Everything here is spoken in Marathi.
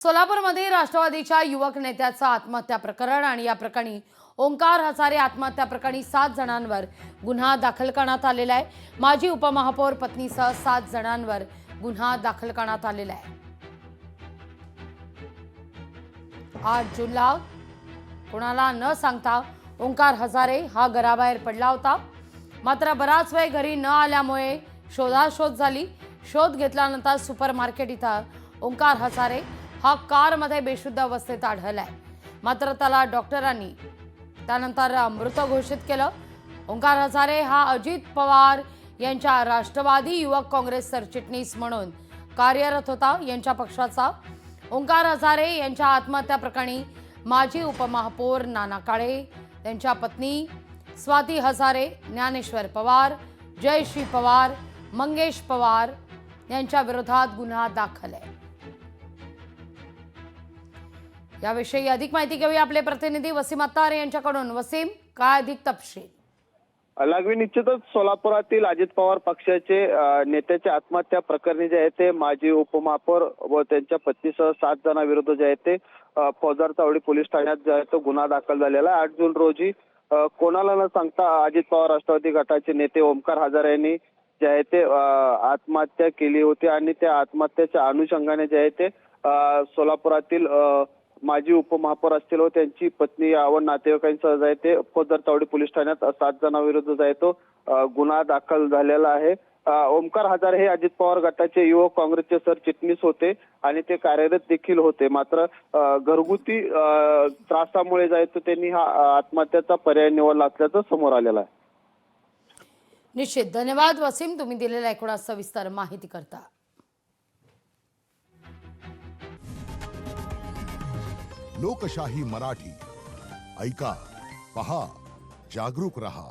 सोलापूरमध्ये राष्ट्रवादीच्या युवक नेत्याचं आत्महत्या प्रकरण आणि या प्रकरणी ओंकार हजारे आत्महत्या प्रकरणी 7 जणांवर गुन्हा दाखल करण्यात आलेला आहे। माजी उपमहापौर पत्नीसह 7 जणांवर गुन्हा दाखल करण्यात आलेला आहे। 8 जूनला कोणाला न सांगता ओंकार हजारे हा घराबाहेर पडला होता। मात्र बराच वेळ घरी न आल्यामुळे शोधाशोध झाली। शोध घेतल्यानंतर सुपरमार्केट इथं ओंकार हजारे हा कारमध्ये बेशुद्ध अवस्थेत आढळलाय। मात्र त्याला डॉक्टरांनी त्यानंतर मृत घोषित केलं। ओंकार हजारे हा अजित पवार यांच्या राष्ट्रवादी युवक काँग्रेस सरचिटणीस म्हणून कार्यरत होता। यांच्या पक्षाचा ओंकार हजारे यांच्या आत्महत्या प्रकरणी माजी उपमहापौर नाना काळे, त्यांच्या पत्नी स्वाती हजारे, ज्ञानेश्वर पवार, जयश्री पवार, मंगेश पवार यांच्या विरोधात गुन्हा दाखल आहे। याविषयी अधिक माहिती घेऊया आपले प्रतिनिधी वसीम अत्तार यांच्याकडून। वसीम, काय अधिक तपशील? लागवी निश्चितच सोलापुरातील अजित पवार पक्षाचे नेत्याच्या आत्महत्या प्रकरणी जे आहे ते माजी उपमहापौर व त्यांच्या पत्नीसह 7 जणांविरुद्ध जे आहे ते फौजदार चावडी पोलीस ठाण्यात जे आहे तो गुन्हा दाखल झालेला आहे। 8 जून रोजी कोणाला न सांगता अजित पवार राष्ट्रवादी गटाचे नेते ओंकार हजारे यांनी जे आहे ते आत्महत्या केली होती आणि त्या आत्महत्येच्या अनुषंगाने जे आहे ते सोलापुरातील माजी उपमहापौर असतील व त्यांची पत्नी व नातेवाईकांसह जे आहे ते फौजदार चावडी पोलीस ठाण्यात 7 जणांविरुद्ध जे आहे तो गुन्हा दाखल झालेला आहे। ओंकार हजारे हे अजित पवार गटाचे युवक काँग्रेसचे सरचिटणीस होते आणि ते कार्यरत देखील होते। मात्र घरगुती त्रासामुळे जे आहे तो त्यांनी हा आत्महत्याचा पर्याय निवडला असल्याचं समोर आलेलं आहे। निश्चित धन्यवाद वसीम, तुम्ही दिलेल्या एकूण सविस्तर माहिती करता। लोकशाही मराठी ऐका, पहा, जागरूक रहा।